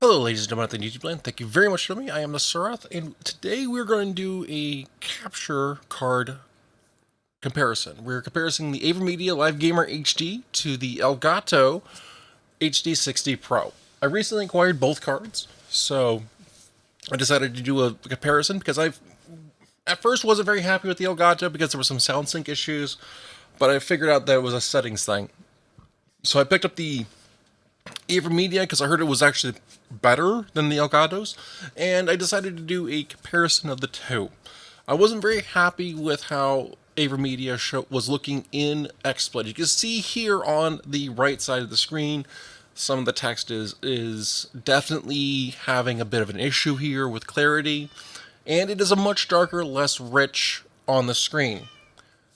Hello ladies and gentlemen at the YouTube land, thank you very much for me. I am TheCiroth, and today we're going to do a capture card comparison. We're comparing the AVerMedia Livegamer HD to the Elgato HD60 Pro. I recently acquired both cards, so I decided to do a comparison because I at first wasn't very happy with the Elgato because there were some sound sync issues, but I figured out that it was a settings thing. So I picked up the AVerMedia because I heard it was actually better than the Elgatos, and I decided to do a comparison of the two. I wasn't very happy with how AVerMedia was looking in XSplit. You can see here on the right side of the screen, some of the text is definitely having a bit of an issue here with clarity, and it is a much darker, less rich on the screen.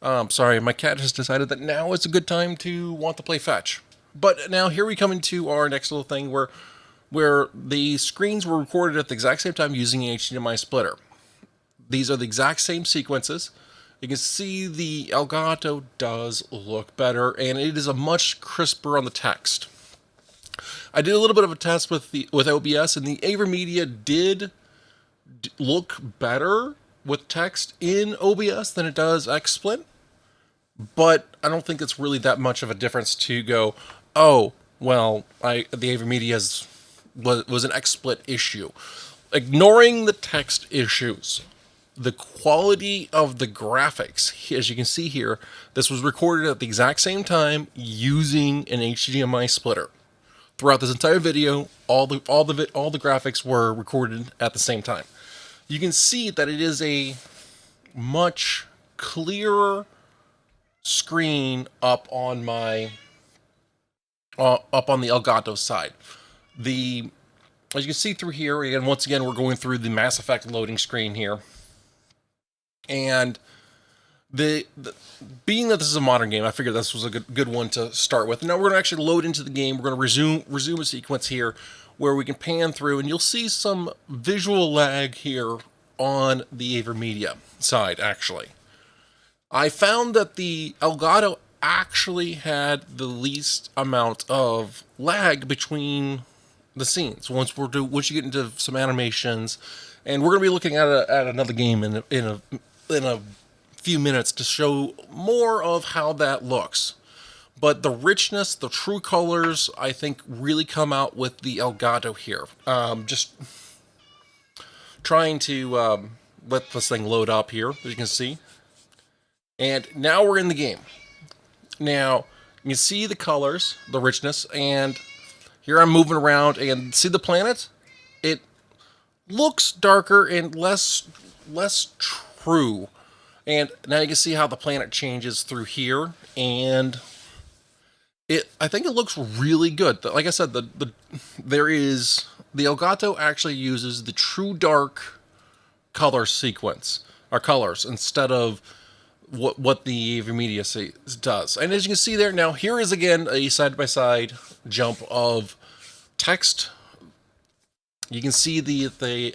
Sorry, my cat has decided that now is a good time to want to play fetch. But now here we come into our next little thing where the screens were recorded at the exact same time using an HDMI splitter. These are the exact same sequences. You can see the Elgato does look better, and it is a much crisper on the text. I did a little bit of a test with OBS, and the AVerMedia did look better with text in OBS than it does XSplit. But I don't think it's really that much of a difference to go, oh, well, the AVerMedia was an XSplit issue. Ignoring the text issues, the quality of the graphics, as you can see here, this was recorded at the exact same time using an HDMI splitter. Throughout this entire video, all the graphics were recorded at the same time. You can see that it is a much clearer screen up on the Elgato side. As you can see through here, and once again we're going through the Mass Effect loading screen here, and being that this is a modern game, I figured this was a good one to start with. Now we're going to actually load into the game. We're going to resume a sequence here where we can pan through, and you'll see some visual lag here on the AVerMedia side. Actually, I found that the Elgato actually had the least amount of lag between the scenes once you get into some animations, and we're going to be looking at another game in a few minutes to show more of how that looks. But the richness, the true colors, I think really come out with the Elgato here. Just trying to let this thing load up here, as you can see. And now we're in the game. Now, you can see the colors, the richness, and here I'm moving around and see the planet? It looks darker and less true. And now you can see how the planet changes through here, and I think it looks really good. Like I said, the Elgato actually uses the true dark color sequence, or colors, instead of what the AVerMedia does. And as you can see there, now here is again a side-by-side jump of text. You can see the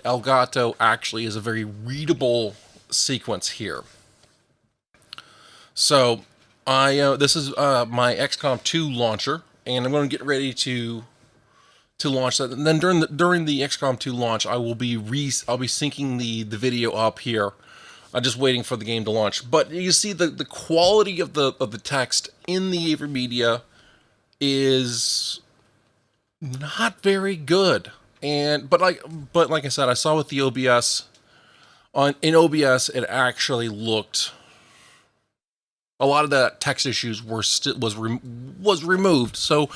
Elgato actually is a very readable sequence here. So this is my XCOM 2 launcher, and I'm going to get ready to launch that. And then during the XCOM 2 launch, I'll be syncing the video up here. I'm just waiting for the game to launch. But you see the quality of the text in the AVerMedia is not very good. But like I said, I saw with the OBS in OBS it actually looked, a lot of the text issues was removed. So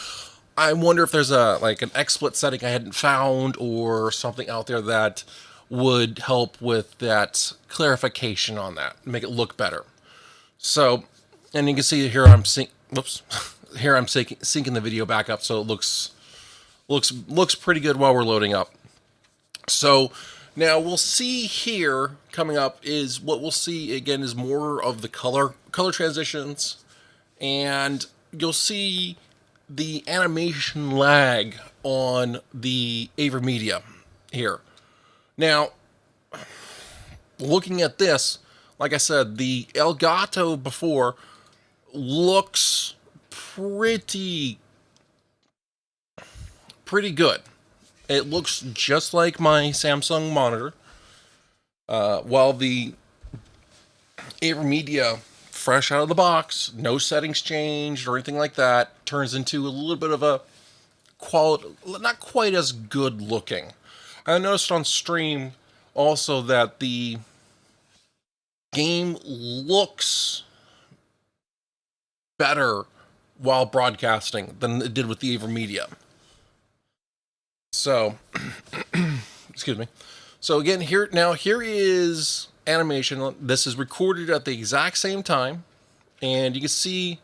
I wonder if there's an XSplit setting I hadn't found, or something out there that would help with that clarification on that, make it look better. So, and you can see here I'm syncing the video back up, so it looks pretty good while we're loading up. So now we'll see here coming up is what we'll see again is more of the color transitions, and you'll see the animation lag on the AVerMedia here. Now, looking at this, like I said, the Elgato before looks pretty good. It looks just like my Samsung monitor, while the AVerMedia, fresh out of the box, no settings changed or anything like that, turns into a little bit of a quality, not quite as good looking. I noticed on stream also that the game looks better while broadcasting than it did with the AVerMedia. So, excuse me. So again, here is animation. This is recorded at the exact same time, and you can see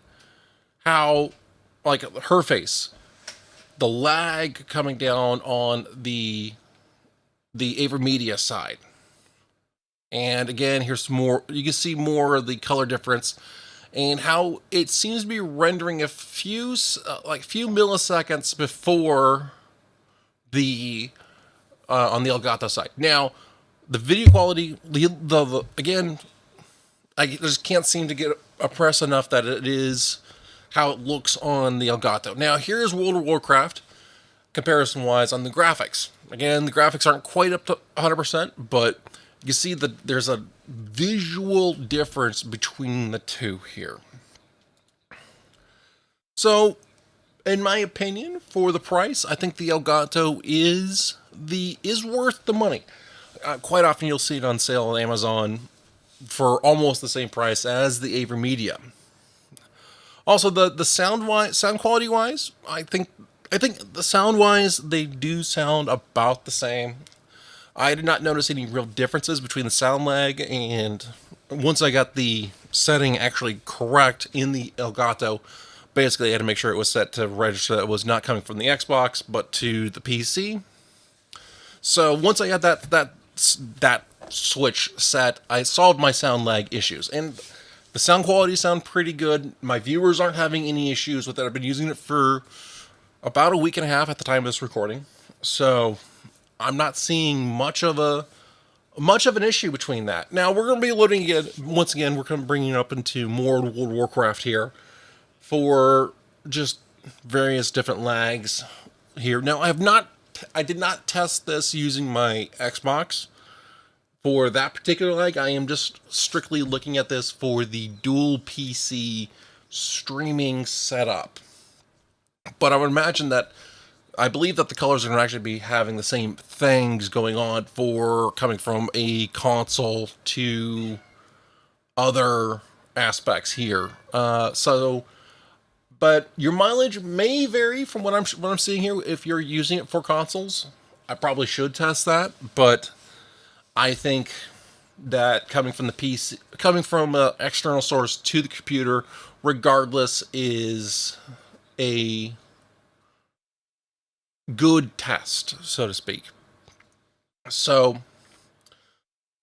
how, like, her face, the lag coming down on the AVerMedia side. And again, here's more. You can see more of the color difference, and how it seems to be rendering a few milliseconds before the on the Elgato side. Now, the video quality, again, I just can't seem to get impressed enough that it is how it looks on the Elgato. Now, here's World of Warcraft comparison-wise on the graphics. Again, the graphics aren't quite up to 100%, but you see that there's a visual difference between the two here. So, in my opinion, for the price, I think the Elgato is worth the money. Quite often you'll see it on sale on Amazon for almost the same price as the AVerMedia. Also, the sound quality wise, I think the sound wise they do sound about the same. I did not notice any real differences between the sound lag, and once I got the setting actually correct in the Elgato, basically I had to make sure it was set to register that it was not coming from the Xbox but to the PC. So once I got that switch set, I solved my sound lag issues, and the sound quality sound pretty good. My viewers aren't having any issues with it. I've been using it for about a week and a half at the time of this recording, so I'm not seeing much of an issue between that. Now we're going to be loading again. Once again, we're going to bring it up into more World of Warcraft here for just various different lags here. Now I did not test this using my Xbox for that particular lag. I am just strictly looking at this for the dual PC streaming setup. But I would imagine that I believe that the colors are going to actually be having the same things going on for coming from a console to other aspects here. But your mileage may vary from what I'm seeing here. If you're using it for consoles, I probably should test that. But I think that coming from the PC, coming from an external source to the computer, regardless, is a good test, so to speak. So,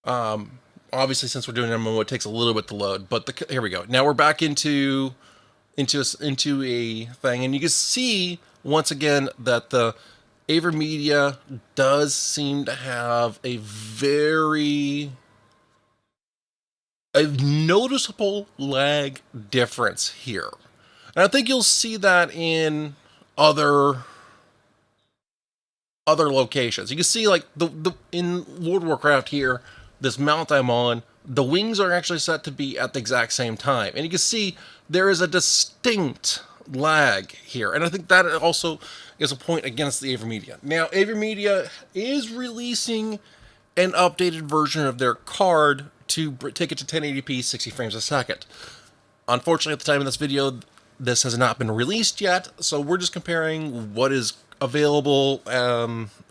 obviously, since we're doing MMO, it takes a little bit to load. But here we go. Now we're back into a thing, and you can see once again that the AVerMedia does seem to have a noticeable lag difference here. And I think you'll see that in other locations. You can see, like, in World of Warcraft here, this mount I'm on, the wings are actually set to be at the exact same time. And you can see there is a distinct lag here. And I think that also is a point against the AVerMedia. Now, AVerMedia is releasing an updated version of their card to take it to 1080p 60 frames a second. Unfortunately, at the time of this video, this has not been released yet, so we're just comparing what is available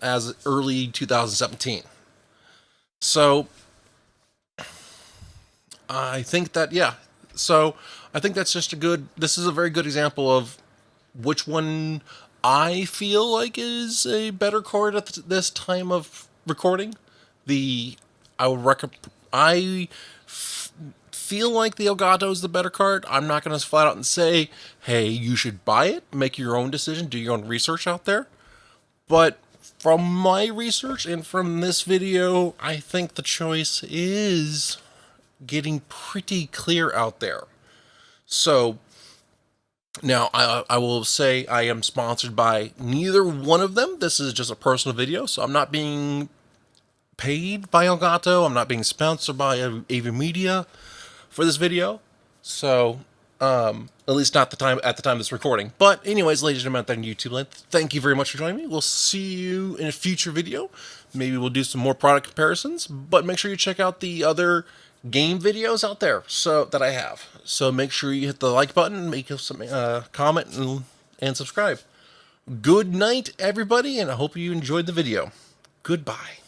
as early 2017. So I think that, yeah. So I think that's just this is a very good example of which one I feel like is a better card at this time of recording. I feel like the Elgato is the better card. I'm not going to flat out and say, hey, you should buy it, make your own decision, do your own research out there. But from my research and from this video, I think the choice is getting pretty clear out there. So Now, I will say I am sponsored by neither one of them. This is just a personal video, so I'm not being paid by Elgato. I'm not being sponsored by AVerMedia for this video. So, at least not at the time of this recording. But anyways, ladies and gentlemen, thank you YouTube land. Thank you very much for joining me. We'll see you in a future video. Maybe we'll do some more product comparisons, but make sure you check out the other game videos out there that I have. So make sure you hit the like button, make some comment, and subscribe. Good night, everybody, and I hope you enjoyed the video. Goodbye.